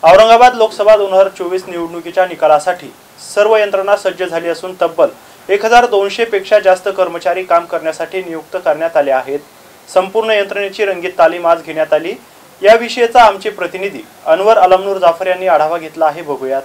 औरंगाबाद लोकसभा 2024 निवडणुकीच्या निकालासाठी सर्व यंत्रणा सज्ज झाली असून तब्बल 1200 पेक्षा जास्त कर्मचारी काम करण्यासाठी नियुक्त करण्यात आले आहेत। संपूर्ण यंत्रणेची रंगीत तालीम आज घेण्यात आली। याविषयीचा आमचे प्रतिनिधी अनवर अलमनूर जाफर यांनी आढावा घेतला आहे, बघूयात।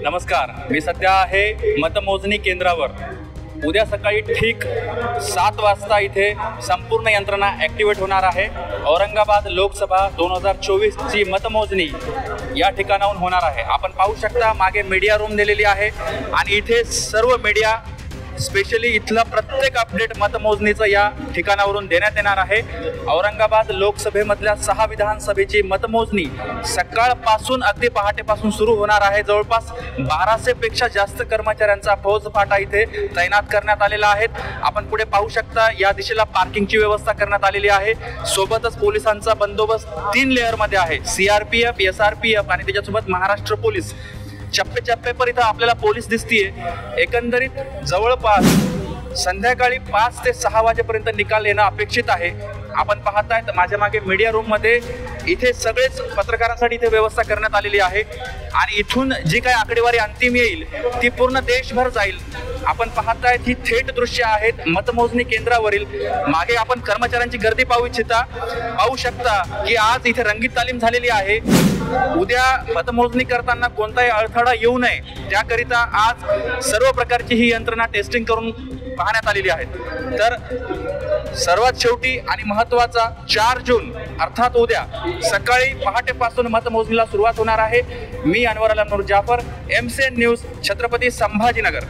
नमस्कार, मी सध्या आहे मतमोजणी केंद्रावर। उद्या सकाळी ठीक 7 वाजता इथे संपूर्ण यंत्रणा ॲक्टिवेट होणार आहे। औरंगाबाद लोकसभा 2024 ची मतमोजणी या ठिकाणाहून होणार आहे। आपण पाहू शकता मागे मीडिया रूम दिलेली आहे आणि इथे सर्व मीडिया स्पेशली इथला प्रत्येक अपडेट मतमोजणीचं या ठिकाणावरून देण्यात येणार आहे। औरंगाबाद लोकसभेमधल्या 6 विधानसभेची मतमोजणी सकाळपासून अगदी पहाटेपासून सुरू होणार आहे। जवळपास 1200 पेक्षा जास्त कर्मचाऱ्यांचा फौजफाटा इथे तैनात करण्यात आलेला आहे। आपण पुढे पाहू शकता या दिशेला पार्किंगची व्यवस्था करण्यात आलेली आहे। सोबतच पोलिसांचा बंदोबस्त 3 लेअरमध्ये आहे। CRPF, SRPF आणि त्याच्यासोबत महाराष्ट्र पोलीस चप्पे पर इथं आपल्याला पोलीस दिसतीये। एकंदरीत जवळपास संध्याकाळी 5 ते 6 वाजेपर्यंत निकाल येणं अपेक्षित आहे। आपण पाहतायत माझ्या मागे मीडिया रूम मध्ये इथे सगळेच पत्रकारांसाठी इथे व्यवस्था करण्यात आलेली आहे आणि इथून जी काही आकडेवारी अंतिम येईल ती पूर्ण देशभर जाईल। आपण पाहतायत ही थेट दृश्य आहेत मतमोजणी केंद्रावरील। मागे आपण कर्मचाऱ्यांची गर्दी पाहू शकता की आज इथे रंगीत तालीम झालेली आहे। उद्या मतमोजणी करताना कोणताही अडथळा येऊ नये त्याकरिता आज सर्व प्रकारची ही यंत्रणा टेस्टिंग करून पाहण्यात आलेली आहे। तर सर्वात शेवटी आणि महत्त्वाचा 4 जून अर्थात उद्या सकाळी पहाटेपासून मतमोजणीला सुरुवात होणार आहे। मी अनवर अलमनूर जाफर, MCN न्यूज, छत्रपती संभाजीनगर।